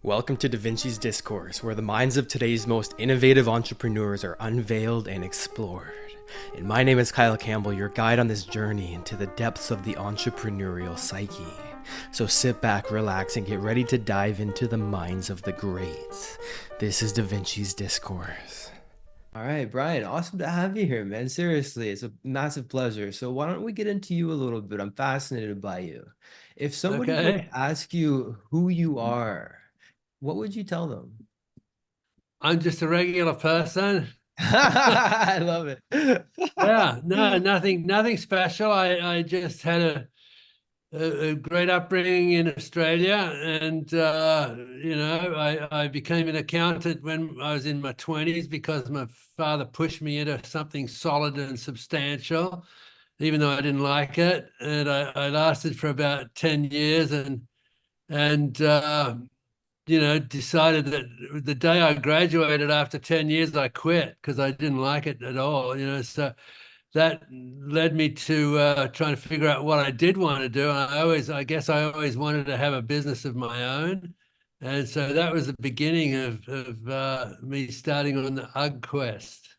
Welcome to Da Vinci's Discourse, where the minds of today's most innovative entrepreneurs are unveiled and explored. And my name is Kyle Campbell, your guide on this journey into the depths of the entrepreneurial psyche. So sit back, relax, and get ready to dive into the minds of the greats. This is Da Vinci's Discourse. All right, Brian, awesome to have you here, man. Seriously, it's a massive pleasure. So why don't we get into you a little bit? I'm fascinated by you. If somebody were to Okay. ask you who you are, what would you tell them? I'm just a regular person. I love it. Yeah, no, nothing special. I just had a great upbringing in Australia, and I became an accountant when I was in my 20s because my father pushed me into something solid and substantial, even though I didn't like it. And I lasted for about 10 years and decided that the day I graduated after 10 years, I quit because I didn't like it at all, So that led me to trying to figure out what I did want to do. And I guess I always wanted to have a business of my own. And so that was the beginning of me starting on the UGG quest.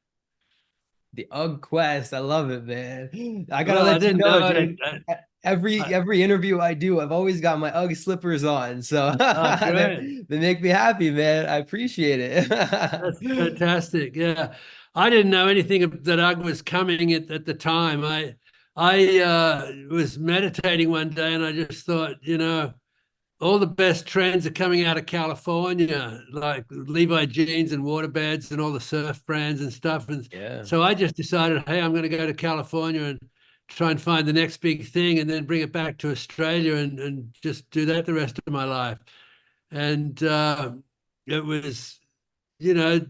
The UGG quest. I love it, man. I gotta Well, I let you didn't know, know it. dude. Every interview I do, I've always got my UGG slippers on. So Oh, great. they make me happy, man. I appreciate That's it. fantastic. Yeah. I didn't know anything that UGG was coming at the time. I was meditating one day and I just thought, all the best trends are coming out of California, like Levi jeans and waterbeds and all the surf brands and stuff. And Yeah. so I just decided, hey, I'm going to go to California and try and find the next big thing and then bring it back to Australia and just do that the rest of my life. And it was, a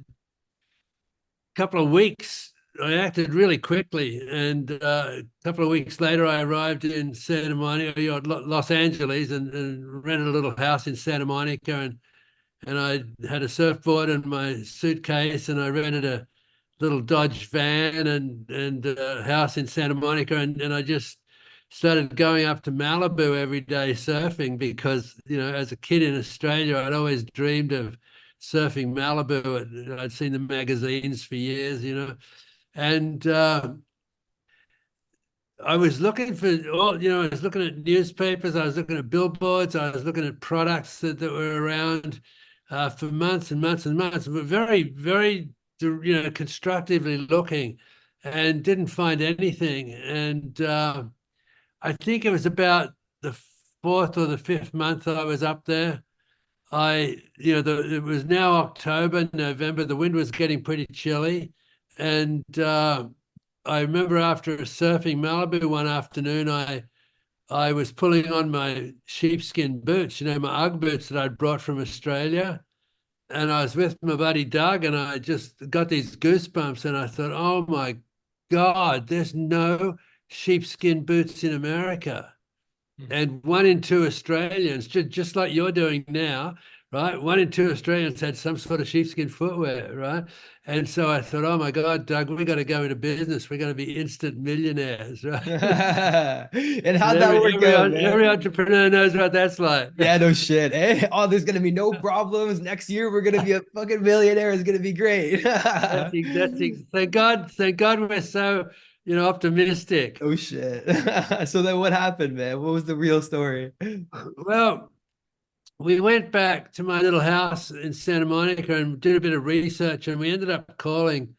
couple of weeks. I acted really quickly, and a couple of weeks later, I arrived in Santa Monica, Los Angeles, and rented a little house in Santa Monica, and I had a surfboard and my suitcase, and I rented a little Dodge van and a house in Santa Monica, and I just started going up to Malibu every day surfing because, as a kid in Australia, I'd always dreamed of surfing Malibu. I'd seen the magazines for years, and I was looking for all, I was looking at newspapers, I was looking at billboards, I was looking at products that were around for months and months and months, but very, very, constructively looking and didn't find anything. And I think it was about the fourth or the fifth month I was up there. It was now October, November, the wind was getting pretty chilly. And I remember after surfing Malibu one afternoon, I was pulling on my sheepskin boots, my Ugg boots that I'd brought from Australia. And I was with my buddy Doug, and I just got these goosebumps. And I thought, oh my God, there's no sheepskin boots in America. And 1 in 2 Australians, just like you're doing now, right? 1 in 2 Australians had some sort of sheepskin footwear, right? And so I thought, oh my God, Doug, we got to go into business. We're going to be instant millionaires, right? And And how'd that work out, every man? entrepreneur knows what that's like. Yeah, no shit. Hey, oh, there's gonna be no problems. Next year we're gonna be a fucking millionaire. It's gonna be great. Thank God we're so, optimistic. Oh shit. So then what happened, man? What was the real story? Well, we went back to my little house in Santa Monica and did a bit of research, and we ended up calling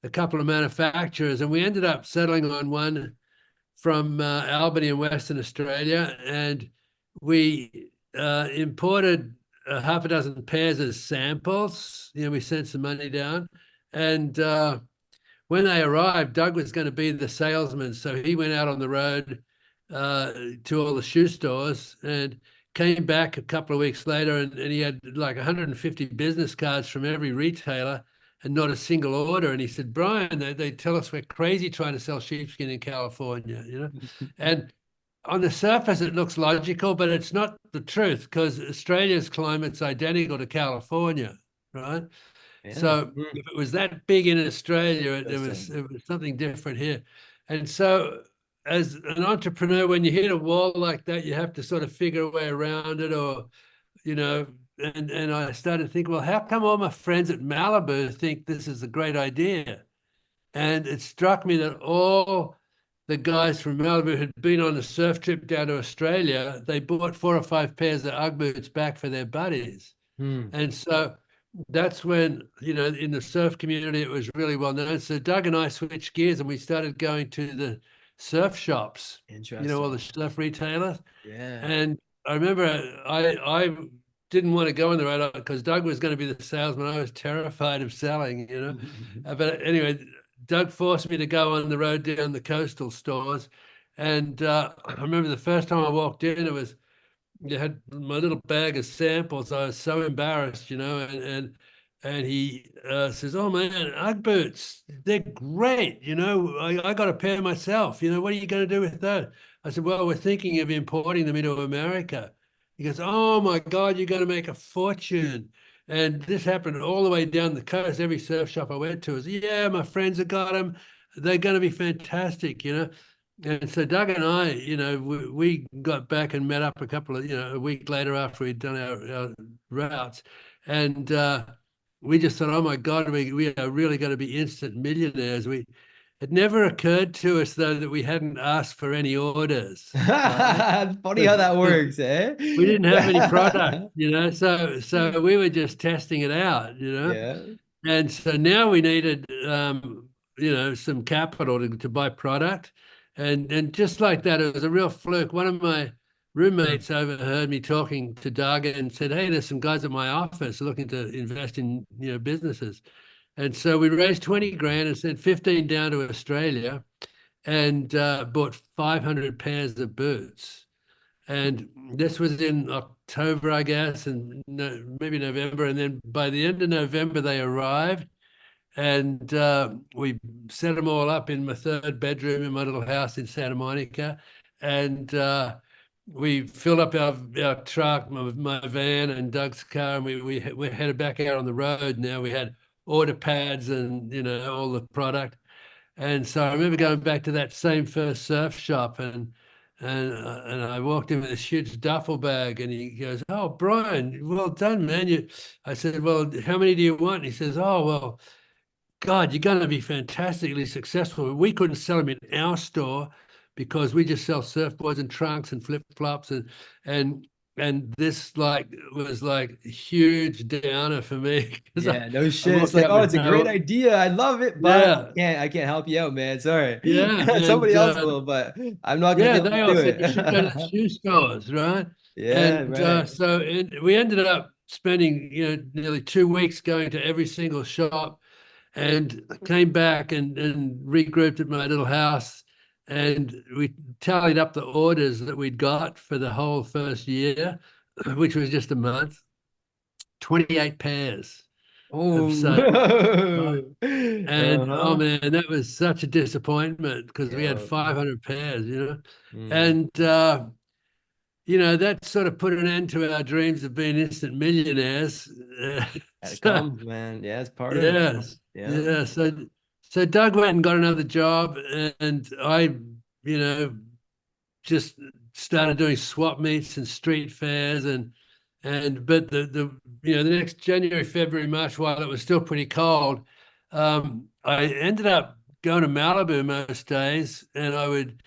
a couple of manufacturers, and we ended up settling on one from Albany in Western Australia, and we imported a half a dozen pairs as samples. We sent some money down, and when they arrived, Doug was going to be the salesman, so he went out on the road to all the shoe stores and came back a couple of weeks later, and he had like 150 business cards from every retailer and not a single order. And he said, Brian, they tell us we're crazy trying to sell sheepskin in California. And on the surface, it looks logical, but it's not the truth because Australia's climate's identical to California, right? Yeah. So if it was that big in Australia, Interesting. it was something different here. And so as an entrepreneur, when you hit a wall like that, you have to sort of figure a way around it or, and I started thinking, well, how come all my friends at Malibu think this is a great idea? And it struck me that all the guys from Malibu had been on a surf trip down to Australia. They bought 4 or 5 pairs of Ugg boots back for their buddies. Hmm. And so that's when, in the surf community, it was really well known. So Doug and I switched gears and we started going to the surf shops, all Interesting. the surf retailers. Yeah. And I remember I didn't want to go on the road because Doug was going to be the salesman. I was terrified of selling. But anyway, Doug forced me to go on the road down the coastal stores. And I remember the first time I walked in, you had my little bag of samples. I was so embarrassed, and he says, "Oh man, Ugg boots, they're great. I got a pair myself. What are you going to do with those?" I said, "Well, we're thinking of importing them into America." He goes, "Oh my God, you're going to make a fortune." And this happened all the way down the coast. Every surf shop I went to was, "Yeah, my friends have got them. They're going to be fantastic. And so Doug and I, we got back and met up a week later after we'd done our routes. And we just thought, oh my God, we are really going to be instant millionaires. It never occurred to us, though, that we hadn't asked for any orders, right? Funny how that works, eh? We didn't have any product, so we were just testing it out. Yeah. And so now we needed, some capital to buy product. And just like that, it was a real fluke. One of my roommates overheard me talking to Doug and said, "Hey, there's some guys at my office looking to invest in, businesses." And so we raised 20 grand and sent 15 down to Australia and bought 500 pairs of boots. And this was in October, I guess, and maybe November. And then by the end of November, they arrived. And we set them all up in my third bedroom in my little house in Santa Monica. And we filled up our truck, my van and Doug's car, and we headed back out on the road. Now we had order pads and, all the product. And so I remember going back to that same first surf shop and I walked in with this huge duffel bag and he goes, "Oh, Brian, well done, man." I said, "Well, how many do you want?" And he says, "Oh, well, God, you're going to be fantastically successful." We couldn't sell them in our store because we just sell surfboards and trunks and flip-flops and and this was like a huge downer for me because Yeah, no I shit. It's walked like, out oh, with it's a great no, idea. I love it, but yeah, I can't help you out, man. Sorry. yeah, Somebody and else will, but I'm not gonna be yeah, able to they all do said you should go to the it. shoe stores, right? Yeah, And right. we ended up spending nearly 2 weeks going to every single shop and came back and regrouped at my little house. And we tallied up the orders that we'd got for the whole first year, which was just a month, 28 pairs of Oh. sales. Right. And oh Uh-huh. man, that was such a disappointment because we had Yeah. 500 pairs. Mm. And that sort of put an end to our dreams of being instant millionaires. That So comes, man. Yeah, it's part of it. yes, Yeah. yeah. So Doug went and got another job, and I, you know, just started doing swap meets and street fairs, and but the next January, February, March, while it was still pretty cold, I ended up going to Malibu most days, and I would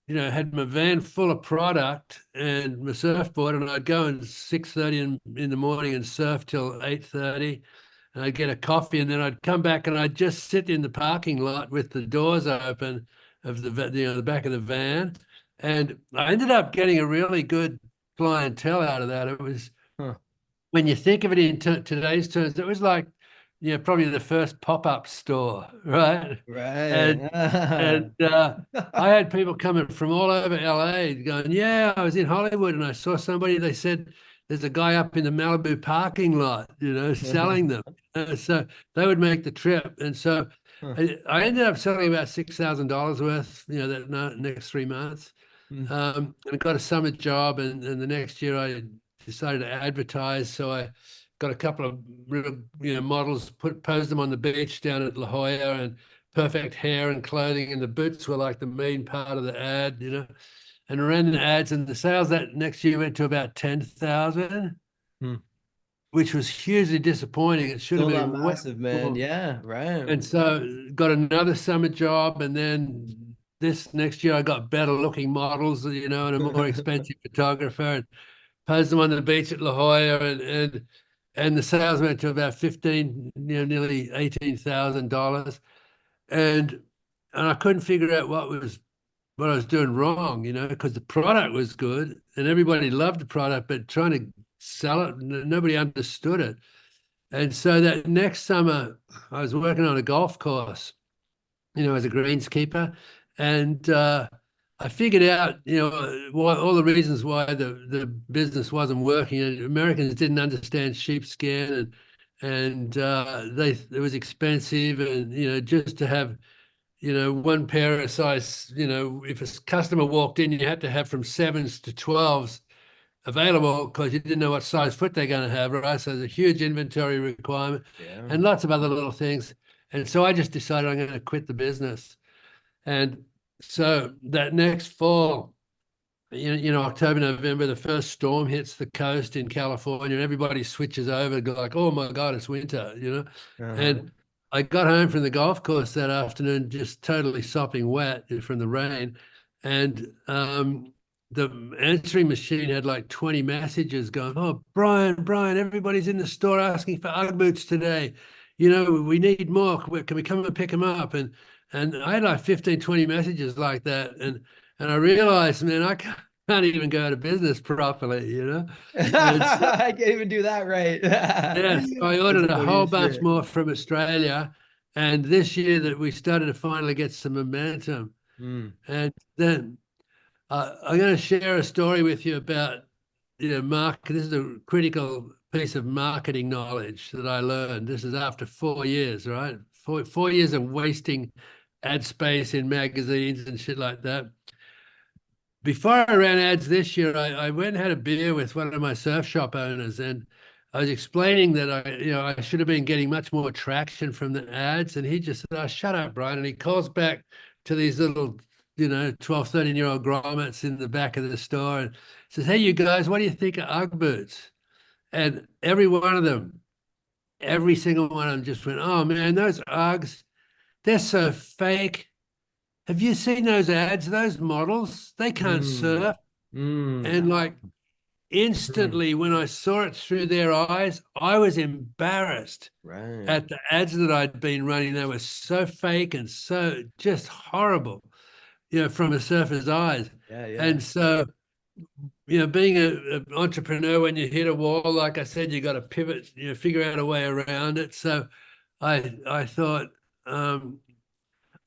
had my van full of product and my surfboard, and I'd go in 6:30 in the morning and surf till 8:30, and I'd get a coffee, and then I'd come back and I'd just sit in the parking lot with the doors open of the back of the van, and I ended up getting a really good clientele out of that. It was Huh. when you think of it in today's terms, it was like, probably the first pop-up store, right? Right. And I had people coming from all over LA going, "Yeah, I was in Hollywood and I saw somebody. They said there's a guy up in the Malibu parking lot, selling them." So they would make the trip, and so Huh. I ended up selling about $6,000 worth, that next 3 months, Mm. and got a summer job, and the next year I decided to advertise. So I got a couple of real, models, posed them on the beach down at La Jolla, and perfect hair and clothing, and the boots were like the main part of the ad, and ran the ads, and the sales that next year went to about 10,000. Hmm. which was hugely disappointing. It should have Still not been way massive, man. more. Yeah, right. And so got another summer job, and then this next year I got better looking models, and a more expensive photographer, and posed them on the beach at La Jolla, and the sales went to about 15, nearly $18,000, and I couldn't figure out what I was doing wrong, because the product was good and everybody loved the product, but trying to sell it, nobody understood it. And so that next summer, I was working on a golf course, as a greenskeeper, and I figured out, all the reasons why the business wasn't working. And Americans didn't understand sheepskin, and it was expensive, and just to have one pair of size, if a customer walked in, you had to have from 7s to 12s available because you didn't know what size foot they're going to have, right? So there's a huge inventory requirement Yeah. and lots of other little things. And so I just decided I'm going to quit the business. And so that next fall, October, November, the first storm hits the coast in California, and everybody switches over, like, oh my God, it's winter. Uh-huh. And I got home from the golf course that afternoon, just totally sopping wet from the rain. And the answering machine had like 20 messages going, oh, Brian, everybody's in the store asking for Ugg boots today. We need more. Can we come and pick them up? And I had like 15, 20 messages like that. And I realized, man, I can't even go to business properly. And so, I can't even do that right. yeah, so I That's ordered a funny whole as bunch shit. more from Australia. And this year that we started to finally get some momentum. Mm. And then I'm going to share a story with you about, this is a critical piece of marketing knowledge that I learned. This is after 4 years, right? Four years of wasting ad space in magazines and shit like that. Before I ran ads this year, I went and had a beer with one of my surf shop owners, and I was explaining that I should have been getting much more traction from the ads, and he just said, "Oh, shut up, Brian." And he calls back to these little, 12, 13-year-old grommets in the back of the store and says, "Hey, you guys, what do you think of Ugg boots?" And every single one of them just went, "Oh man, those Uggs, they're so fake. Have you seen those ads? Those models, they can't Mm. surf." Mm. And like Mm. instantly, when I saw it through their eyes, I was embarrassed Right. at the ads that I'd been running. They were so fake and so just horrible, from a surfer's eyes. Yeah, yeah. And so, being an entrepreneur, when you hit a wall, like I said, you got to pivot, figure out a way around it. So I thought,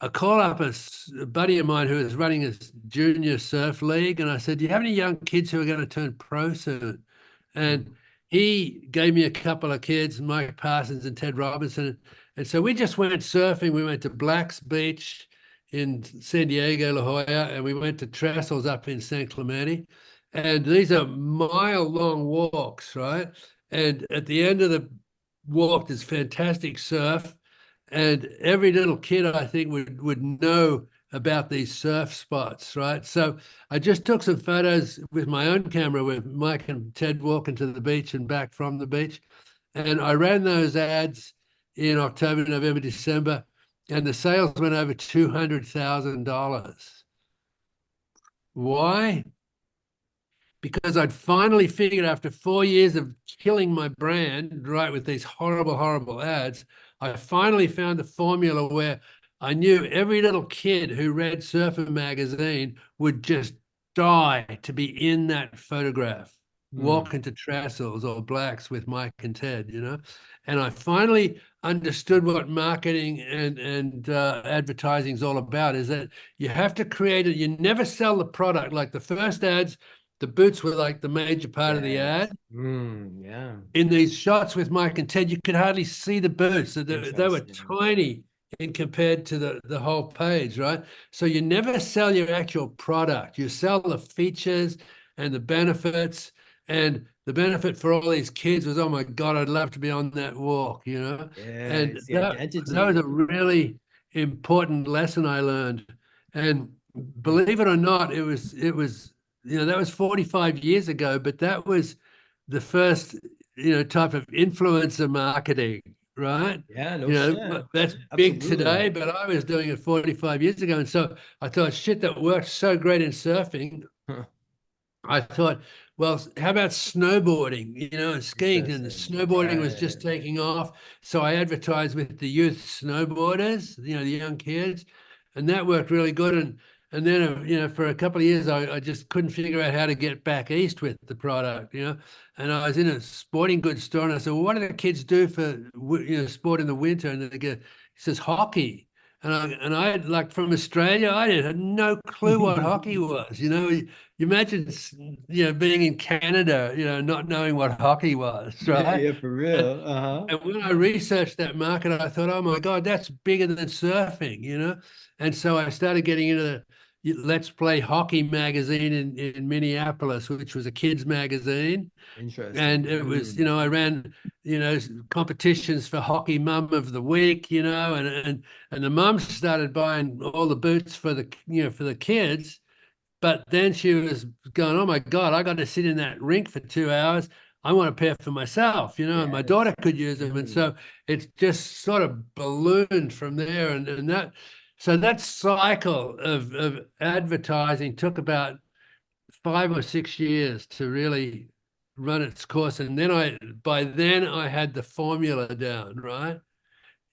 I called up a buddy of mine who was running a junior surf league, and I said, "Do you have any young kids who are going to turn pro soon?" And Mm. he gave me a couple of kids, Mike Parsons and Ted Robinson. And so we just went surfing. We went to Black's Beach in San Diego, La Jolla, and we went to Trestles up in San Clemente. And these are mile-long walks, right? And at the end of the walk, there's fantastic surf, and every little kid I think would know about these surf spots, right? So I just took some photos with my own camera with Mike and Ted walking to the beach and back from the beach, and I ran those ads in October, November, December, and the sales went over $200,000. Why? Because I'd finally figured after 4 years of killing my brand, right, with these horrible, horrible ads, I finally found a formula where I knew every little kid who read Surfer magazine would just die to be in that photograph, Mm. walking to Trestles or Blacks with Mike and Ted. And I finally understood what marketing and advertising is all about, is that you have to create it. You never sell the product. Like the first ads, the boots were like the major part of the Yes. ad. Mm. Yeah. In these shots with Mike and Ted, you could hardly see the boots. They were Interesting. tiny in compared to the whole page, right? So you never sell your actual product. You sell the features and the benefits. And the benefit for all these kids was, oh my God, I'd love to be on that walk. Yeah, And it's the that was identity. a really important lesson I learned. And believe it or not, it was that was 45 years ago, but that was the first type of influencer marketing, right? Yeah, no shit. That's big Absolutely. today, but I was doing it 45 years ago. And so I thought, shit, that worked so great in surfing. Huh. I thought, well, how about snowboarding, and skiing? And the Interesting. snowboarding was just Right. taking off. So I advertised with the youth snowboarders, the young kids, and that worked really good. And then, for a couple of years, I just couldn't figure out how to get back east with the product, And I was in a sporting goods store, and I said, well, what do the kids do for, sport in the winter? And they go, he says, hockey. And I like from Australia, I had no clue what hockey was. You imagine, being in Canada, not knowing what hockey was, Yeah, right? yeah, for And, real. Uh-huh. and when I researched that market, I thought, oh my God, that's bigger than surfing. And so I started getting into the Let's Play Hockey magazine in Minneapolis, which was a kids magazine. Interesting. And it was, Mm. I ran, competitions for Hockey Mum of the Week, and the mums started buying all the boots for the kids. But then she was going, oh my God, I got to sit in that rink for 2 hours. I want a pair for myself, and my Yes. daughter could use them. And Mm. so it's just sort of ballooned from there. So that cycle of advertising took about 5 or 6 years to really run its course. And by then I had the formula down, right?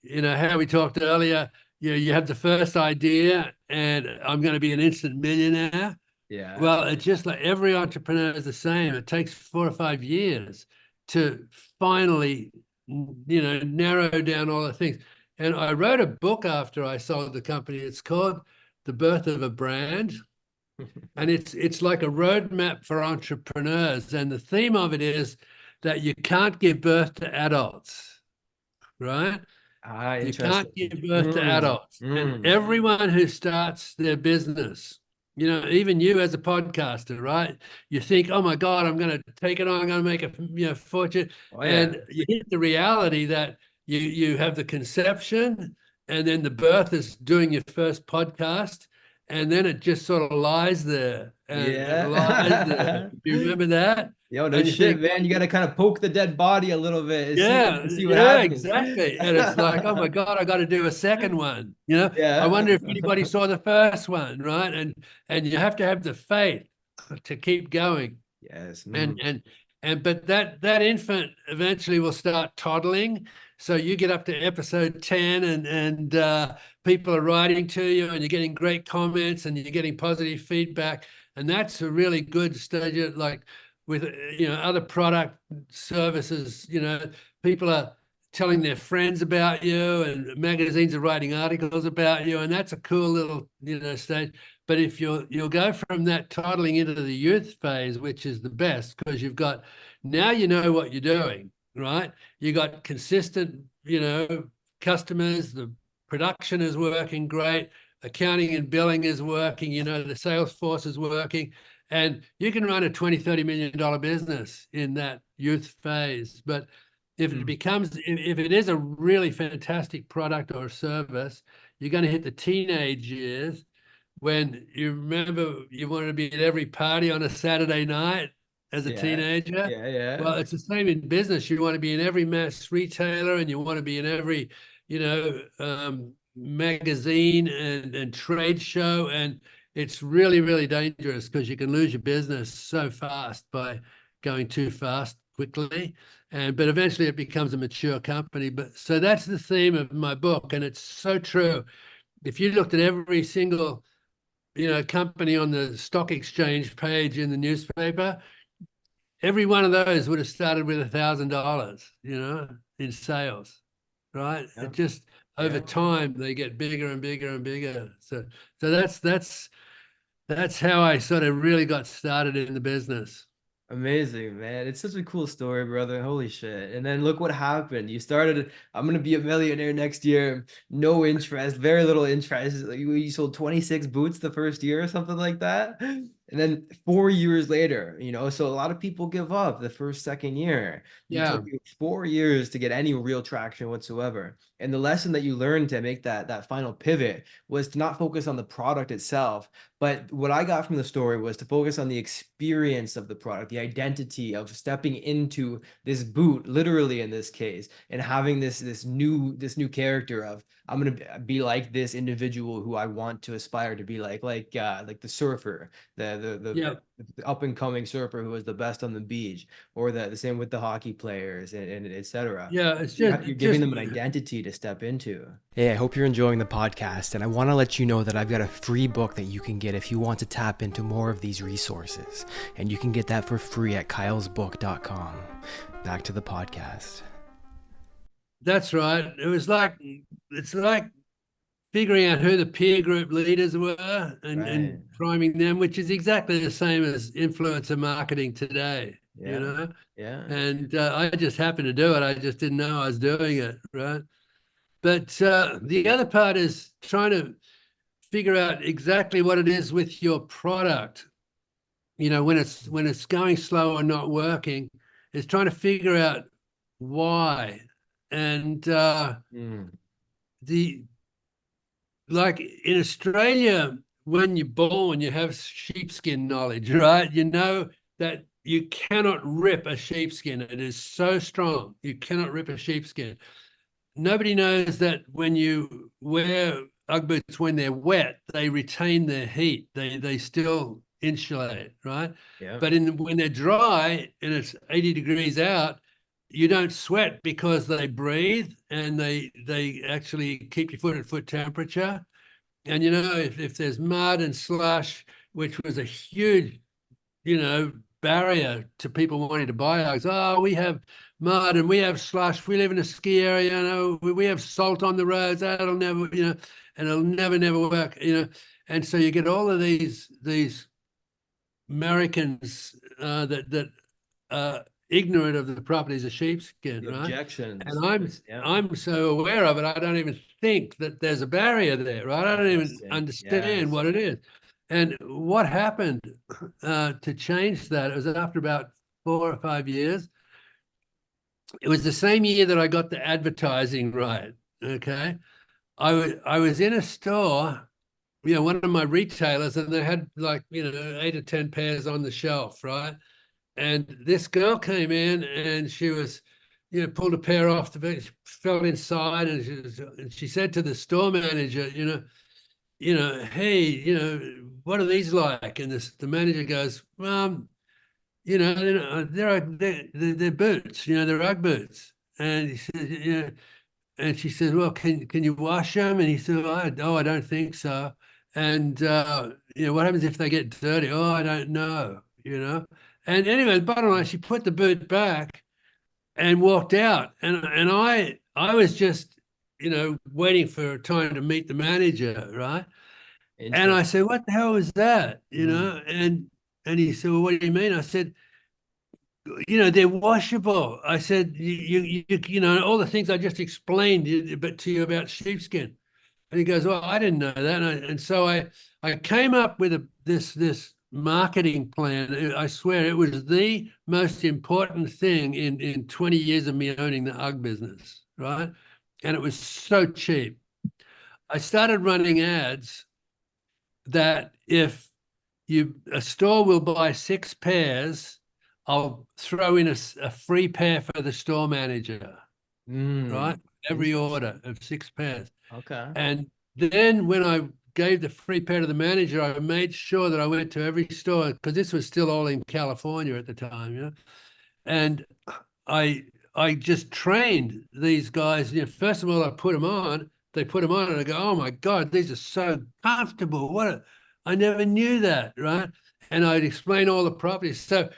How we talked earlier, you have the first idea and I'm going to be an instant millionaire. Yeah. Well, it's just like every entrepreneur is the same. It takes 4 or 5 years to finally, narrow down all the things. And I wrote a book after I sold the company. It's called The Birth of a Brand. And it's like a roadmap for entrepreneurs. And the theme of it is that you can't give birth to adults, right? Ah, You can't interesting. give birth to Mm. adults. And Mm. everyone who starts their business, even you as a podcaster, right? You think, oh my God, I'm going to take it on, I'm going to make a fortune. Oh yeah. And you hit the reality that you have the conception, and then the birth is doing your first podcast, and then it just sort of lies there and it lies there. Yeah. Do you remember that? Yo, no And you shit, think, man. You gotta kind of poke the dead body a little bit yeah, and see what yeah, happens. exactly. And it's like, oh my God, I got to do a second one. I Yeah. wonder if anybody saw the first one, right? And you have to have the faith to keep going. Yes. And Mm. but that infant eventually will start toddling. So you get up to episode 10 and people are writing to you and you're getting great comments and you're getting positive feedback. And that's a really good stage of, like, with other product services, people are telling their friends about you and magazines are writing articles about you, and that's a cool little stage. But if you'll go from that toddling into the youth phase, which is the best, because now you know what you're doing, right? You got consistent, customers, the production is working great, accounting and billing is working, the sales force is working, and you can run a 20, $30 million business in that youth phase. But if it Mm. becomes, if it is a really fantastic product or service, you're going to hit the teenage years when you remember you wanted to be at every party on a Saturday night as a Yeah. teenager. Yeah. Yeah. Well, it's the same in business. You want to be in every mass retailer and you want to be in every, magazine and trade show. And it's really, really dangerous because you can lose your business so fast by going too fast quickly. But eventually it becomes a mature company. But so that's the theme of my book. And it's so true. If you looked at every single company on the stock exchange page in the newspaper, every one of those would have started with $1,000, in sales, right? Yeah. It just over Yeah. time they get bigger and bigger and bigger. So that's how I sort of really got started in the business. Amazing, man. It's such a cool story, brother. Holy shit. And then look what happened. You started, I'm gonna be a millionaire next year. No interest, very little interest. Like, you sold 26 boots the first year or something like that. And then 4 years later, so a lot of people give up the first, second year. You took Yeah. you 4 years to get any real traction whatsoever. And the lesson that you learned to make that final pivot was to not focus on the product itself, but what I got from the story was to focus on the experience of the product, the identity of stepping into this boot, literally in this case, and having this new character of I'm gonna be like this individual who I want to aspire to be like the surfer, Yeah. the up and coming surfer who was the best on the beach, or the same with the hockey players and etc. Yeah. It's You're giving just them an identity to step into. Hey, I hope you're enjoying the podcast, and I want to let you know that I've got a free book that you can get if you want to tap into more of these resources, and you can get that for free at kylesbook.com. Back to the podcast. That's right. It's like figuring out who the peer group leaders were Right. and priming them, which is exactly the same as influencer marketing today, Yeah. Yeah. And I just happened to do it. I just didn't know I was doing it, right? But the other part is trying to figure out exactly what it is with your product. When it's going slow or not working, is trying to figure out why. And the like in Australia, when you're born, you have sheepskin knowledge, right? You know that you cannot rip a sheepskin. It is so strong. You cannot rip a sheepskin. Nobody knows that when you wear Ugg boots when they're wet, they retain their heat. They still insulate, right? Yeah. But when they're dry and it's 80 degrees out, you don't sweat because they breathe and they actually keep your foot at foot temperature. And if there's mud and slush, which was a huge, barrier to people wanting to buy Uggs. Oh, we have mud and we have slush. We live in a ski area, we have salt on the roads. That'll never, and it'll never work, And so you get all of these Americans that ignorant of the properties of sheepskin, The right? objections. And Yeah. I'm so aware of it, I don't even think that there's a barrier there, right? I don't even understand what it is. And what happened to change that? It was after about 4 or 5 years. It was the same year that I got the advertising right. Okay, I was in a store, one of my retailers, and they had 8 or 10 pairs on the shelf, right? And this girl came in and she was, pulled a pair off the bench, fell inside, and she said to the store manager, hey, what are these like? And the manager goes, they're boots, they're Ugg boots. And he says, and she said, well, can you wash them? And he said, I don't think so. And what happens if they get dirty? Oh, I don't know. And anyway, the bottom line, she put the boot back and walked out. And I was just, waiting for time to meet the manager, right? And I said, what the hell was that? And he said, well, what do you mean? I said, they're washable. I said, all the things I just explained, but to you about sheepskin. And he goes, well, I didn't know that. And so I came up with this marketing plan. I swear it was the most important thing in 20 years of me owning the Ugg business, right? And it was so cheap. I started running ads that if a store will buy 6 pairs, I'll throw in a free pair for the store manager, right? Every order of 6 pairs. Okay. And then when I gave the free pair to the manager, I made sure that I went to every store, because this was still all in California at the time, And I just trained these guys. First of all, I put them on. They put them on, and I go, "Oh my God, these are so comfortable! I never knew that, right?" And I'd explain all the properties. So,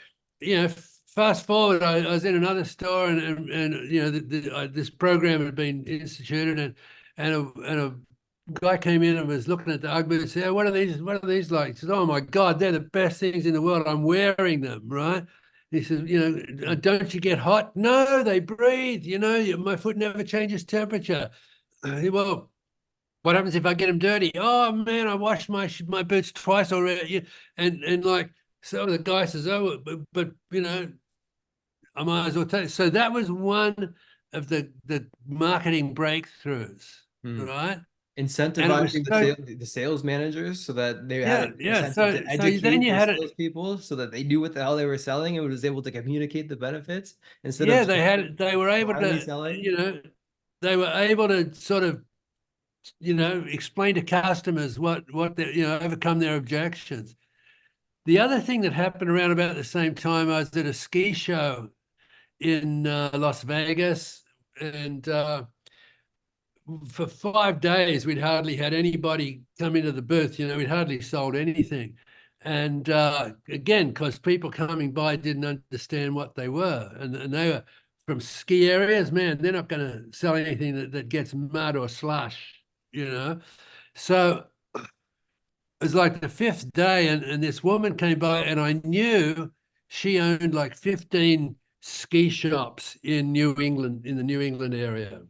fast forward, I was in another store, and this program had been instituted, and a guy came in and was looking at the Ugg boots and said, what are these? What are these like? He says, oh my God, they're the best things in the world. I'm wearing them, right? He says, don't you get hot? No, they breathe. My foot never changes temperature. Well, What happens if I get them dirty? Oh man, I washed my boots twice already. And like, so the guy says, oh, but you know, I might as well tell you. So that was one of the marketing breakthroughs, Hmm. right? And it was Incentivizing so, the sales managers so that they had yeah, an yeah. incentive So to then educate you their had it. salespeople so that they knew what the hell they were selling and was able to communicate the benefits instead of Yeah, just they were able blindly to, selling. you know, they were able to sort of, explain to customers what they, overcome their objections. The other thing that happened around about the same time, I was at a ski show in Las Vegas, and for 5 days we'd hardly had anybody come into the booth. We'd hardly sold anything, and again, because people coming by didn't understand what they were, and they were from ski areas. Man, they're not going to sell anything that gets mud or slush, you know. So it was like the fifth day, and this woman came by, and I knew she owned like 15 ski shops in New England, in the New England area.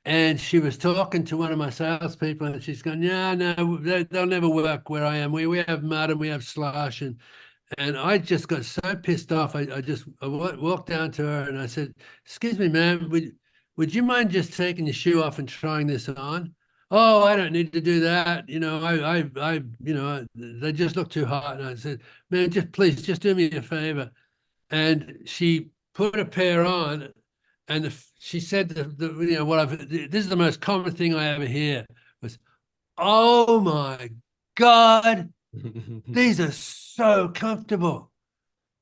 And she was talking to one of my salespeople, and she's going, "Yeah, no, they'll never work where I am. We have mud and we have slush." And I just got so pissed off. I walked down to her and I said, "Excuse me, ma'am, would you mind just taking your shoe off and trying this on?" "Oh, I don't need to do that. They just look too hot." And I said, "Man, just please, just do me a favor." And she put a pair on, and she said, this is the most common thing I ever hear was, "Oh my God, these are so comfortable.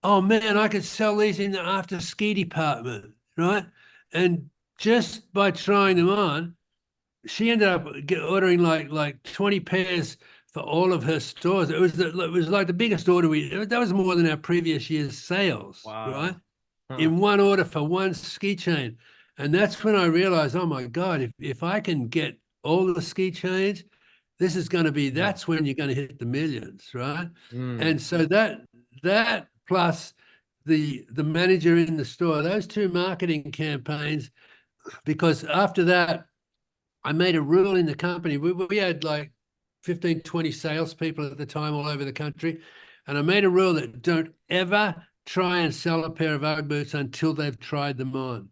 Oh man, I could sell these in the after ski department," right? And just by trying them on, she ended up ordering like 20 pairs for all of her stores. It was like the biggest order that was more than our previous year's sales, right? Wow. Huh. In one order for one ski chain. And that's when I realized, oh my God, if I can get all the ski chains, this is going to be, Yeah. that's when you're going to hit the millions, right? Mm. And so that plus the manager in the store, those two marketing campaigns, because after that, I made a rule in the company. We had like 15, 20 salespeople at the time all over the country. And I made a rule that don't ever try and sell a pair of Ugg boots until they've tried them on.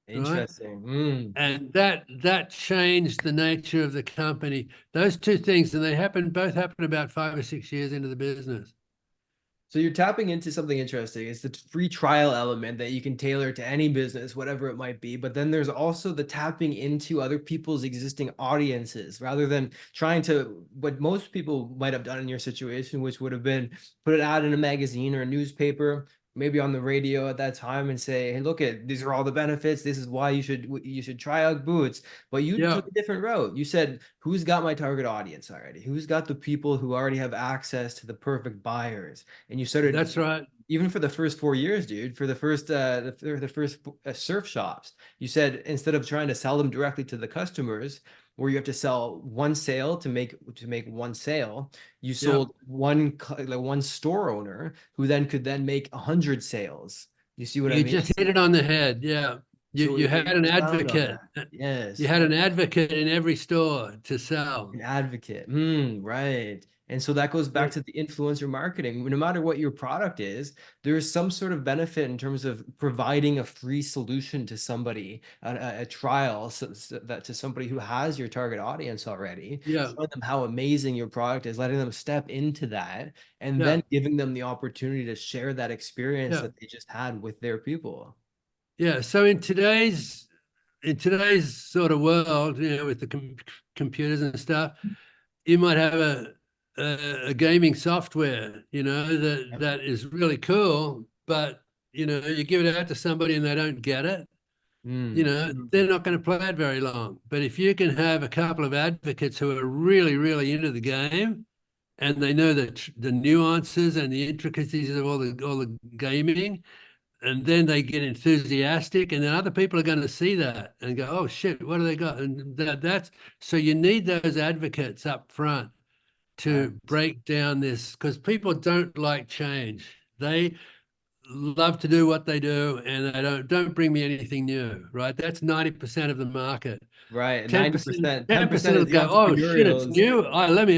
Right. Interesting. Mm. And that changed the nature of the company. Those two things, and both happened about 5 or 6 years into the business. So you're tapping into something interesting. It's the free trial element that you can tailor to any business, whatever it might be. But then there's also the tapping into other people's existing audiences rather than trying to what most people might have done in your situation, which would have been put it out in a magazine or a newspaper, maybe on the radio at that time and say, hey, look at these are all the benefits. This is why you should try out boots. But you Yeah, took a different route. You said, who's got my target audience already? Who's got the people who already have access to the perfect buyers? And you started that's right. even for the first 4 years, dude, for the first surf shops, you said instead of trying to sell them directly to the customers, where you have to sell one sale to make one sale, you Yeah. sold like one store owner who then could then make 100 sales. You see what I You mean? just hit it on the head. Yeah. You So you you had an expound on advocate. that. You Yes. had an advocate in every store to sell. An advocate. Right. And so that goes back Yeah. to the influencer marketing. No matter what your product is, there is some sort of benefit in terms of providing a free solution to somebody, a trial so that to somebody who has your target audience already, Yeah. showing them how amazing your product is, letting them step into that, and Yeah. then giving them the opportunity to share that experience Yeah. that they just had with their people. Yeah. So in today's sort of world, with the computers and stuff, you might have a gaming software, that Yep. that is really cool, but you give it out to somebody and they don't get it, Mm. they're not going to play it very long. But if you can have a couple of advocates who are really, really into the game and they know the nuances and the intricacies of all the gaming, and then they get enthusiastic, and then other people are going to see that and go, "Oh shit, what do they got?" And that's so you need those advocates up front to Right. break down this, because people don't like change. They love to do what they do, and they don't bring me anything new, right? That's 90% of the market. Right. 10%, 90%, 10% 10% will is the go, oh shit, it's entrepreneurials. new. Let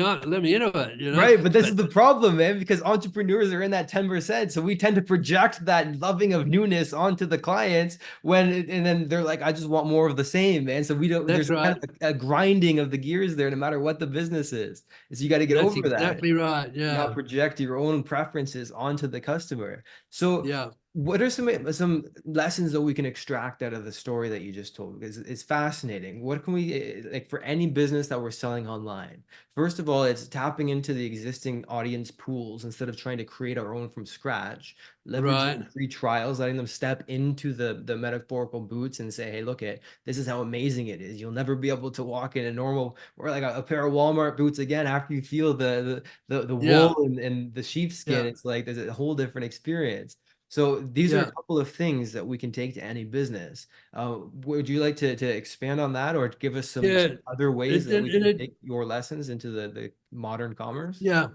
me into it, you know. Right, but this is But the problem, man, because entrepreneurs are in that 10%. So we tend to project that loving of newness onto the clients and then they're like, I just want more of the same, man. So we don't, that's there's kind right. of a grinding of the gears there, no matter what the business is. So you got to get That's over that, exactly right. not Yeah. project your own preferences onto the customer. So Yeah. what are some lessons that we can extract out of the story that you just told? Because it's fascinating. What can we like for any business that we're selling online? First of all, it's tapping into the existing audience pools instead of trying to create our own from scratch, Right. leveraging free trials, letting them step into the metaphorical boots and say, hey, look at this is how amazing it is. You'll never be able to walk in a normal or like a pair of Walmart boots again after you feel the Yeah. wool and the sheepskin. Yeah. It's like there's a whole different experience. So these are a Yeah. couple of things that we can take to any business. Would you like to expand on that or give us some Yeah. other ways It, that it, we and can it, take your lessons into the modern commerce? yeah.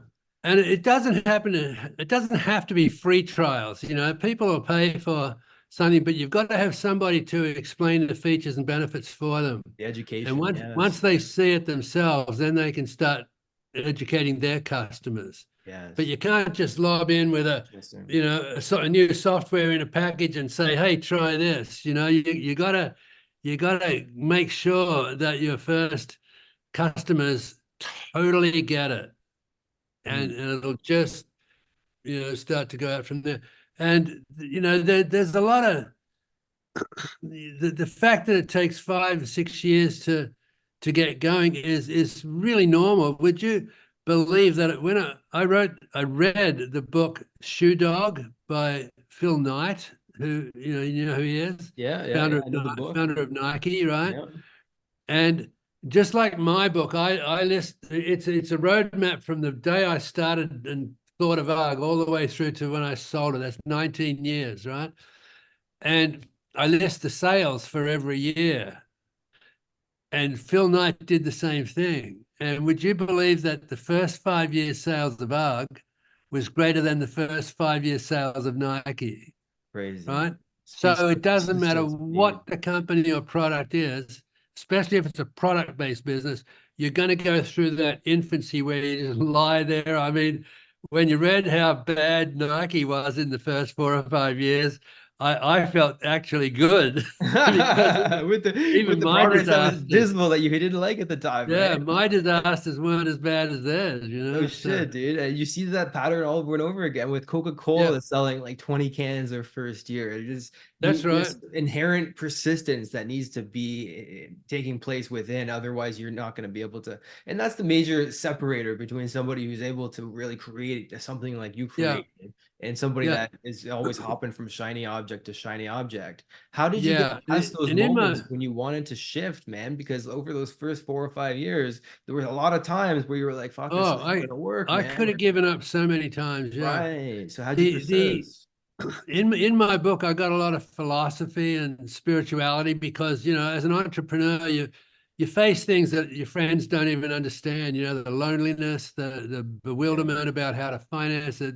And it doesn't it doesn't have to be free trials. You know, people will pay for something, but you've got to have somebody to explain the features and benefits for them. The And education, once yes, they see it themselves, then they can start educating their customers. But yes. you can't just lob in with Interesting. a new software in a package and say, "Hey, try this." You know, you gotta make sure that your first customers totally get it, and, Mm, and it'll just start to go out from there. And there's a lot of the fact that it takes 5 or 6 years to get going is really normal. Would you believe that when I read the book Shoe Dog by Phil Knight, who you know who he is, yeah, yeah, founder yeah. of I know the book. founder of Nike, right? Yeah. And just like my book, I list it's a roadmap from the day I started and thought of UGG all the way through to when I sold it. That's 19 years, right? And I list the sales for every year. And Phil Knight did the same thing. And would you believe that the first 5 year sales of UGG was greater than the first 5 year sales of Nike, Crazy. right? Speaks So to it doesn't matter consistency. what the company or product is, especially if it's a product-based business, you're going to go through that infancy where you just lie there. I mean, when you read how bad Nike was in the first 4 or 5 years, I felt actually good because With even the my progress that was disasters, dismal that you didn't like at the time, yeah, right? my disasters weren't as bad as theirs, No So shit, dude. And you see that pattern over and over again with yeah, Coca-Cola selling like 20 cans their first year. It is that's right. this inherent persistence that needs to be taking place within. Otherwise, you're not going to be able to. And that's the major separator between somebody who's able to really create something like you Yeah, created and somebody yeah, that is always hopping from shiny object to shiny object. How did you get yeah. past those And in moments my when you wanted to shift, man? Because over those first 4 or 5 years, there was a lot of times where you were like, fuck, this oh, isn't gonna work, I could man. have given up so many times. Yeah. Right. So how'd you The persist? in my book, I got a lot of philosophy and spirituality because as an entrepreneur, you face things that your friends don't even understand. The loneliness, the Yeah. bewilderment about how to finance it,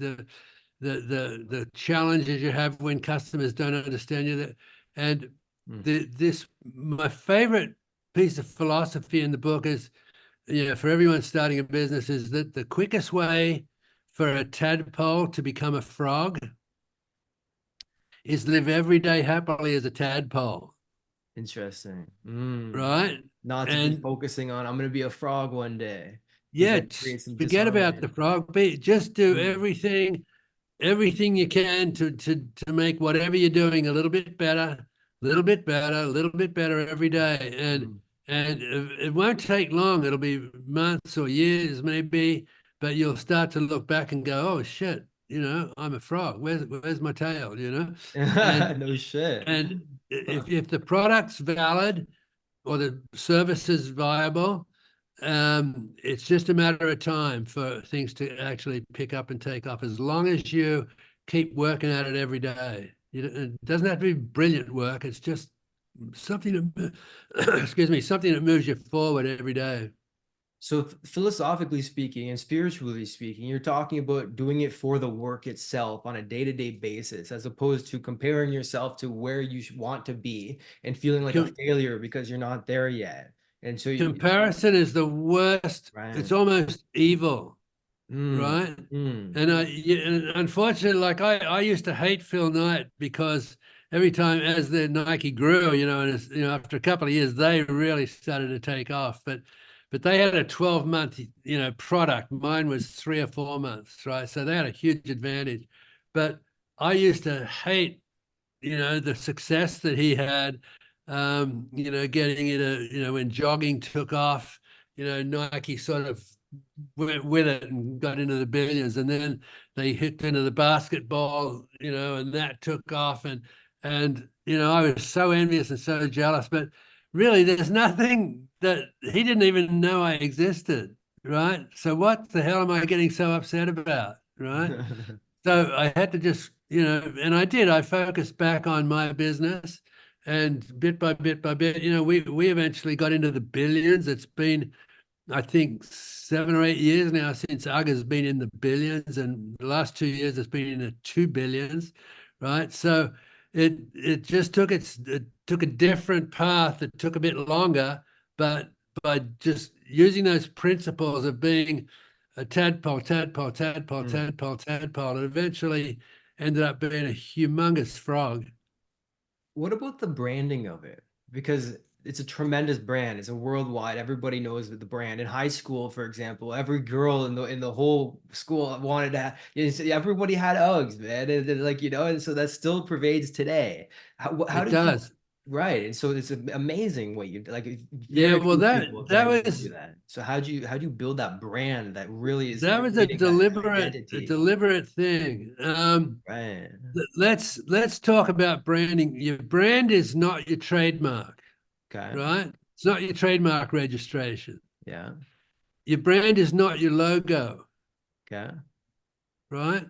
the challenges you have when customers don't understand you. And Mm. this my favorite piece of philosophy in the book is for everyone starting a business is that the quickest way for a tadpole to become a frog is live every day happily as a tadpole, Interesting. Mm. right? Not to be And focusing on I'm gonna be a frog one day, because yeah, that creates some forget about disharmony. the frog. Just do Mm. everything you can to make whatever you're doing a little bit better, little bit better, a little bit better every day. Mm. And it won't take long. It'll be months or years maybe, but you'll start to look back and go, oh shit, I'm a frog. Where's my tail? And No shit. and if the product's valid or the service is viable, it's just a matter of time for things to actually pick up and take off as long as you keep working at it every day. It doesn't have to be brilliant work. It's just something that, excuse me, something that moves you forward every day. So philosophically speaking and spiritually speaking, you're talking about doing it for the work itself on a day-to-day basis, as opposed to comparing yourself to where you want to be and feeling like a Com failure because you're not there yet. And so, Comparison is the worst. right. It's almost evil, Mm, right? mm, And and unfortunately, like I used to hate Phil Knight because every time as the Nike grew, and after a couple of years, they really started to take off. But they had a 12-month, product. Mine was 3 or 4 months, right? So they had a huge advantage. But I used to hate, the success that he had, getting it, when jogging took off, Nike sort of went with it and got into the billions, and then they hit into the basketball, and that took off, and I was so envious and so jealous, but really there's nothing that he didn't even know I existed, right? So what the hell am I getting so upset about, right? So I had to just, and I did. I focused back on my business, and bit by bit by bit, we eventually got into the billions. It's been, I think, 7 or 8 years now since Ugg has been in the billions, and the last 2 years it's been in the 2 billions, right? So it just it took a different path. It took a bit longer, but by just using those principles of being a tadpole, tadpole, tadpole, mm. tadpole, tadpole, it eventually ended up being a humongous frog. What about the branding of it? Because it's a tremendous brand. It's a worldwide. Everybody knows the brand. In high school, for example, every girl in the whole school wanted to have, everybody had Uggs, man. And like, and so that still pervades today. How It did you, does. right? And so it's amazing what you like. Yeah, Very well, few that people can that actually do was that. So how do you build that brand that really is that was creating that a identity? deliberate thing. Right. Let's talk about branding. Your brand is not your trademark, Okay. right? It's not your trademark registration. Yeah. Your brand is not your logo, Okay. right?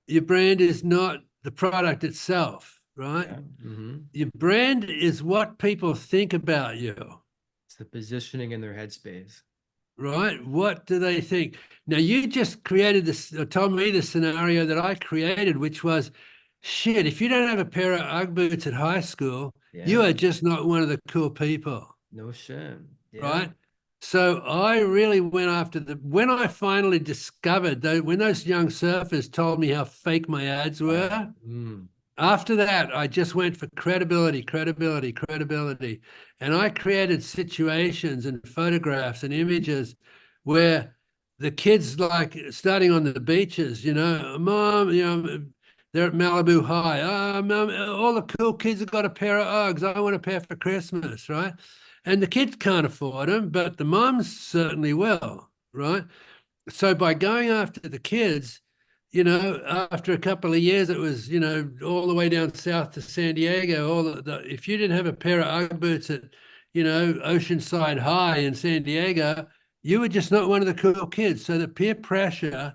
Your brand is not the product itself, right? Yeah. Mm-hmm. Your brand is what people think about you, It's the positioning in their headspace. right? What do they think? Now, you just created this, or told me the scenario that I created, which was, shit, if you don't have a pair of Ugg boots at high school, you Yeah. are just not one of the cool people, No shame. Yeah. right? So I really went after when I finally discovered, though, when those young surfers told me how fake my ads Right. were, Mm. after that, I just went for credibility, credibility, credibility. And I created situations and photographs and images where the kids, like starting on the beaches, Mom, they're at Malibu High. Mom, all the cool kids have got a pair of Uggs. I want a pair for Christmas, right? And the kids can't afford them, but the moms certainly will, right? So by going after the kids, after a couple of years, it was, all the way down south to San Diego. If you didn't have a pair of Ugg boots at, Oceanside High in San Diego, you were just not one of the cool kids. So the peer pressure,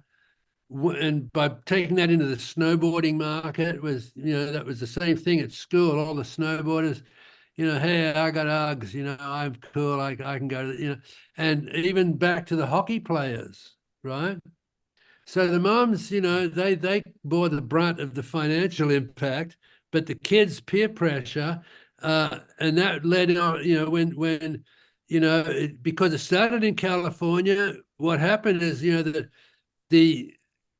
and by taking that into the snowboarding market, was, that was the same thing at school. All the snowboarders, hey, I got Uggs, I'm cool. I can go to, and even back to the hockey players, right? So the moms, they bore the brunt of the financial impact, but the kids' peer pressure, and that led on, when because it started in California. What happened is, the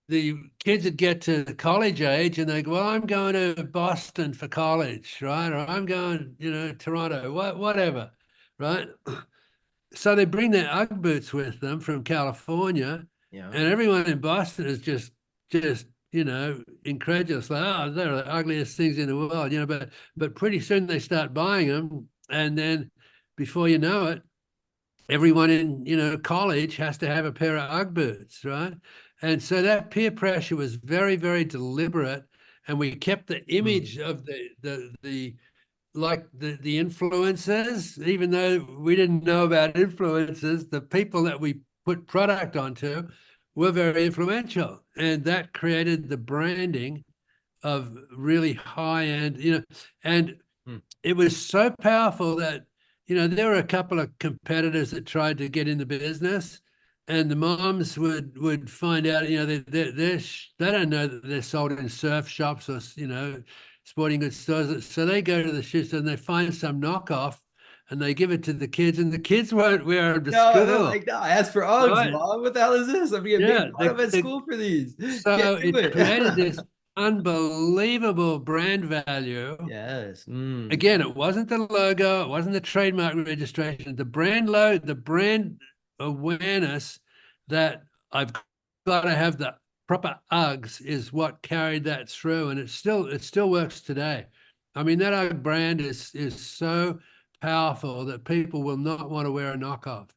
the kids would get to the college age and they go, well, I'm going to Boston for college, right? Or I'm going, Toronto, whatever, right? So they bring their Ugg boots with them from California, Yeah. and everyone in Boston is just incredulous, like, oh, they're the ugliest things in the world, but pretty soon they start buying them, and then before you know it, everyone in college has to have a pair of Ugg boots, right? And so that peer pressure was very, very deliberate, and we kept the Mm. image of the like the influencers, even though we didn't know about influencers, the people that we put product onto were very influential. And that created the branding of really high end, and Mm. it was so powerful that there were a couple of competitors that tried to get in the business, and the moms would find out, they don't know that they're sold in surf shops or sporting goods stores. So they go to the shoe store and they find some knockoff, and they give it to the kids, and the kids won't wear them to No, they're school, like, no, I asked for Uggs, right? mom. What the hell is this? I'm getting Yeah, made fun of at school for these. Can't so do it created it. this unbelievable brand value. Yes. Mm. Again, it wasn't the logo, it wasn't the trademark registration, the brand awareness that I've got to have the proper Uggs is what carried that through, and it still works today. I mean, that Ugg brand is so powerful that people will not want to wear a knockoff.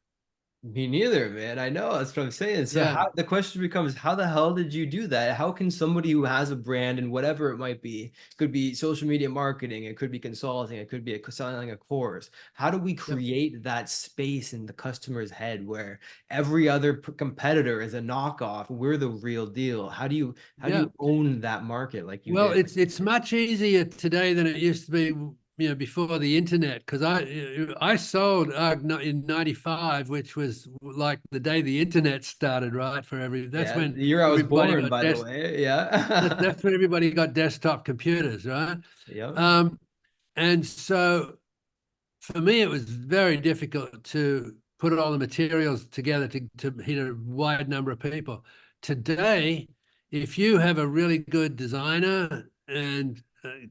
Me neither, man. I know. That's what I'm saying. So Yeah, how the question becomes, how the hell did you do that? How can somebody who has a brand and whatever it might be, could be social media marketing, it could be consulting, it could be selling a course. How do we yep, create that space in the customer's head where every other competitor is a knockoff? We're the real deal. How do you yeah. own that market like you Well, did? it's much easier today than it used to be, before the internet. Because I sold in '95, which was like the day the internet started, right? That's Yeah, when the year I was everybody born, got by the way. Yeah. that's when everybody got desktop computers, right? Yep. Um, and so for me, it was very difficult to put all the materials together to hit a wide number of people. Today, if you have a really good designer and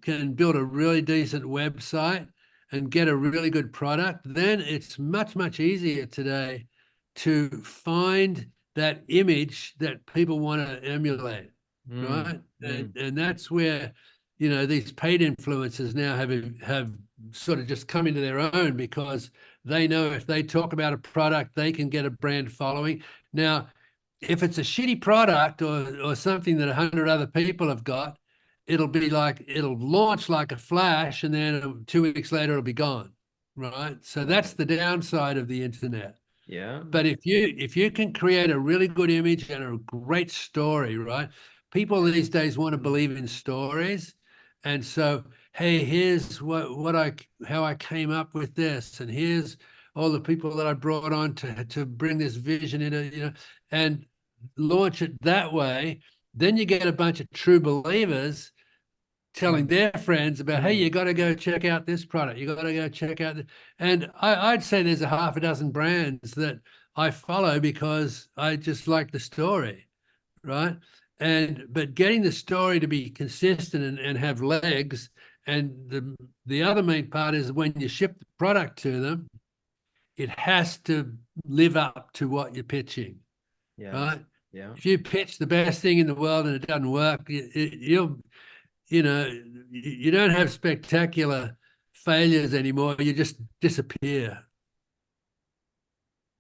can build a really decent website and get a really good product, then it's much, much easier today to find that image that people want to emulate, Mm, right? And mm. and that's where, these paid influencers now have sort of just come into their own, because they know if they talk about a product, they can get a brand following. Now, if it's a shitty product or something that 100 other people have got, it'll launch like a flash, and then 2 weeks later it'll be gone, right? So that's Right. the downside of the internet. Yeah. But if you can create a really good image and a great story, right? People these days want to believe in stories. And so, hey, here's what I how I came up with this, and here's all the people that I brought on to bring this vision in, and launch it that way. Then you get a bunch of true believers telling Mm, their friends about, hey, you mm. got to go check out this product. You got to go check out. And I'd say there's a half a dozen brands that I follow because I just like the story, right? But getting the story to be consistent and have legs. And the other main part is when you ship the product to them, it has to live up to what you're pitching, Yes. right? Yeah. If you pitch the best thing in the world and it doesn't work, you'll you know, you don't have spectacular failures anymore. You just disappear.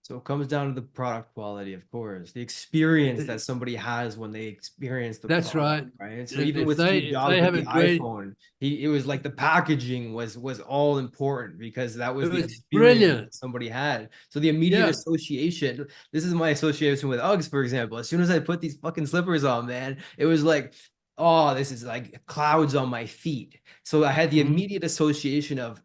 So it comes down to the product quality, of course, the experience that somebody has when they experience the That's product, right. right? So And even if with they Steve if Jobs they with have a the great, iPhone, it was like the packaging was all important because that it was the was experience brilliant. that somebody had. So the immediate Yeah, association, this is my association with Uggs, for example. As soon as I put these fucking slippers on, man, it was like, oh, this is like clouds on my feet. So I had the mhm, immediate association of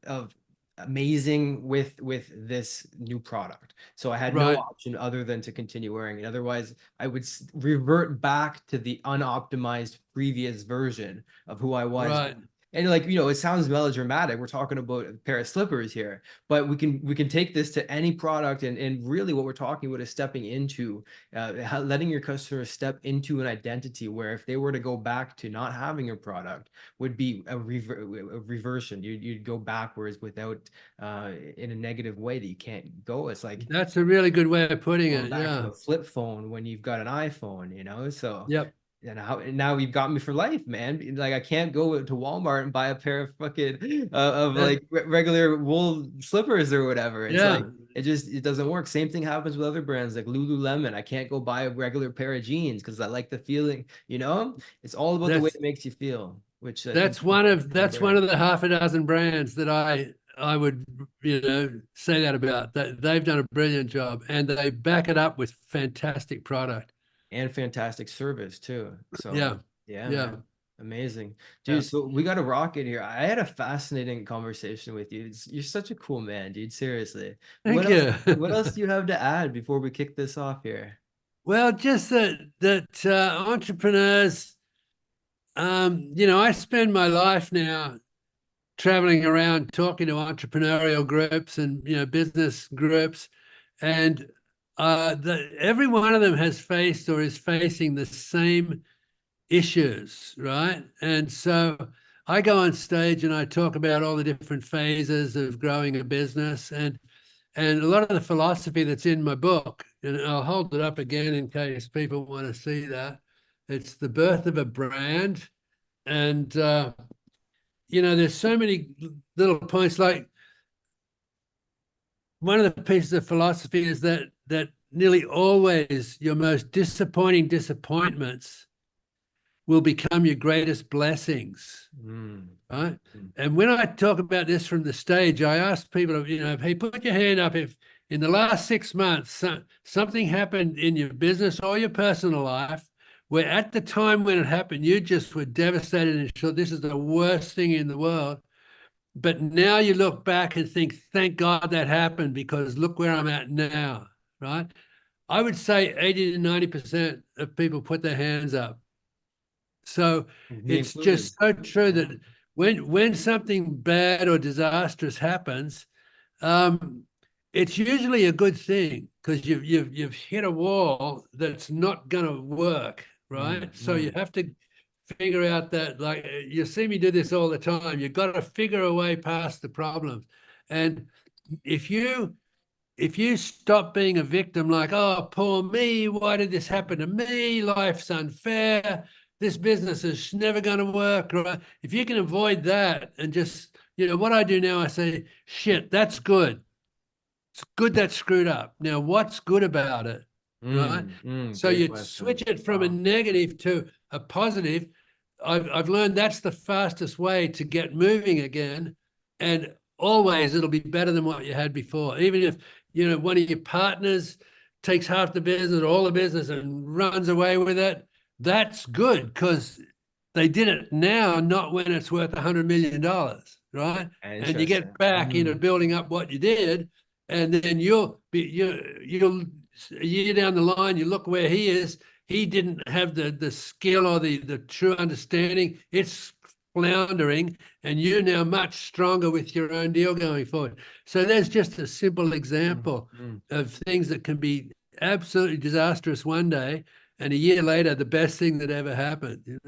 amazing with this new product. So I had no right, option other than to continue wearing it. Otherwise, I would revert back to the unoptimized previous version of who I was. right. And like, it sounds melodramatic. We're talking about a pair of slippers here, but we can take this to any product, and really what we're talking about is stepping into letting your customers step into an identity where if they were to go back to not having a product, would be a reversion. You'd go backwards without in a negative way that you can't go. It's like That's a really good way of putting going it. back to Yeah. a flip phone when you've got an iPhone. So Yep. and now you've got me for life, man. Like I can't go to Walmart and buy a pair of fucking of That, like regular wool slippers or whatever. It's yeah. like it doesn't work. Same thing happens with other brands like Lululemon. I can't go buy a regular pair of jeans because I like the feeling. It's all about the way That's it makes you feel, which I think that's is one of the that's one brand. of the half a dozen brands that I would say that about. That they've done a brilliant job, and they back it up with fantastic product. And fantastic service too. So Yeah. yeah, Yeah. man. Amazing. Yeah. Dude, so we got a rocket here. I had a fascinating conversation with you. You're such a cool man, dude. Seriously. Thank you. What else do you have to add before we kick this off here? Well, just that entrepreneurs, I spend my life now traveling around talking to entrepreneurial groups and business groups, and every one of them has faced or is facing the same issues, right? And so I go on stage and I talk about all the different phases of growing a business, and a lot of the philosophy that's in my book, and I'll hold it up again in case people want to see that. It's the birth of a brand, and there's so many little points. Like one of the pieces of philosophy is that nearly always your most disappointing disappointments will become your greatest blessings, Mm. right? Mm. And when I talk about this from the stage, I ask people, hey, put your hand up if in the last 6 months something happened in your business or your personal life where at the time when it happened, you just were devastated and thought this is the worst thing in the world. But now you look back and think, thank God that happened because look where I'm at now, right? I would say 80 to 90% of people put their hands up. So Me it's included. just so true Yeah. that when something bad or disastrous happens, um, it's usually a good thing because you've hit a wall that's not going to work, Mm. right? So you Mm. have to figure out that, like, you see me do this all the time. You've got to figure a way past the problems, and if you stop being a victim, like, oh, poor me, why did this happen to me? Life's unfair. This business is never going to work. Right? If you can avoid that and just, what I do now, I say, shit, that's good. It's good that screwed up. Now, what's good about it? Right? Mm. Mm. So Great you switch question. it from a Wow. negative to a positive. I've learned that's the fastest way to get moving again. And always it'll be better than what you had before. Even if, one of your partners takes half the business or all the business and runs away with it, that's good because they did it now, not when it's worth $100 million, right? And you Interesting. get back into Mm. building up what you did, and then you'll a year down the line, you look where he is. He didn't have the skill or the true understanding. It's floundering, and you're now much stronger with your own deal going forward. So there's just a simple Mm. example Mm. of things that can be absolutely disastrous one day, and a year later, the best thing that ever happened.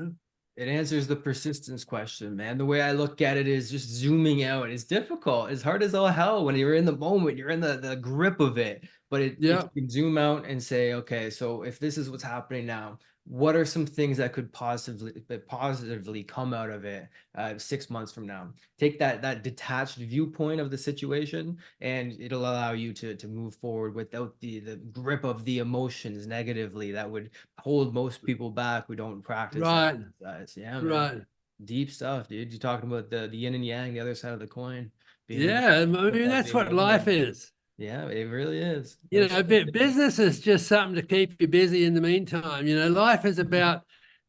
It answers the persistence question, man. The way I look at it is just zooming out. It's difficult. It's hard as all hell when you're in the moment, you're in the grip of it. But if Yeah, you can zoom out and say, okay, so if this is what's happening now, what are some things that could positively come out of it 6 months from now? Take that detached viewpoint of the situation, and it'll allow you to move forward without the grip of the emotions negatively that would hold most people back who don't practice that right, exercise. Yeah, man. right. Deep stuff, dude. You're talking about the yin and yang, the other side of the coin, being able to Yeah, I put mean that that's being what one life way. is. Yeah, it really is. No shit, dude. Business is just something to keep you busy in the meantime. Life is about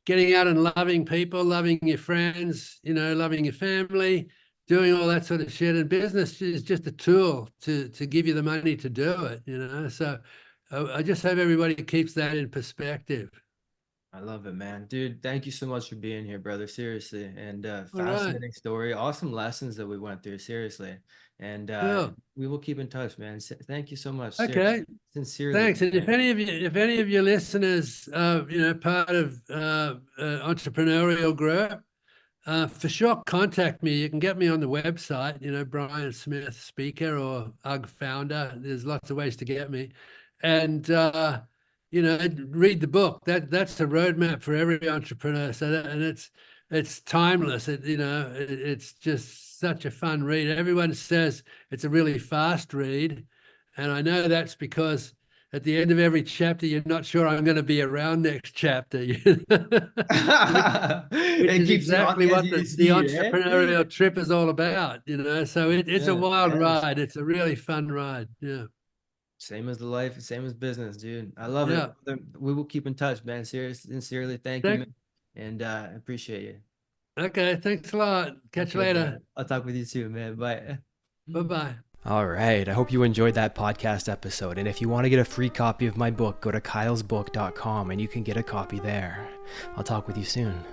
getting out and loving people, loving your friends, loving your family, doing all that sort of shit. And business is just a tool to give you the money to do it. So I just hope everybody keeps that in perspective. I love it, man. Dude, thank you so much for being here, brother. Seriously. And All right. fascinating story. Awesome lessons that we went through, seriously. And Well, we will keep in touch, man. Thank you so much. Seriously. okay. Sincerely, Thanks. And man. if any of your listeners, part of entrepreneurial group, for sure, contact me. You can get me on the website, Brian Smith, speaker or UGG founder. There's lots of ways to get me. And, read the book. That's a roadmap for every entrepreneur. And it's timeless. It's just such a fun read. Everyone says it's a really fast read. And I know that's because at the end of every chapter, you're not sure I'm going to be around next chapter. which which It is keeps you on exactly the edge what of your the seat, eh? entrepreneurial trip is all about. So it's a Yeah, wild yes. ride. It's a really fun ride. Yeah. Same as the life, same as business, dude. I love it. Yeah. Brother. We will keep in touch, man. Seriously, sincerely, thank you, Thank, man. and I appreciate you. Okay, thanks a lot. Catch you Okay, later. man. I'll talk with you soon, man. Bye. Bye-bye. All right. I hope you enjoyed that podcast episode. And if you want to get a free copy of my book, go to kylesbook.com and you can get a copy there. I'll talk with you soon.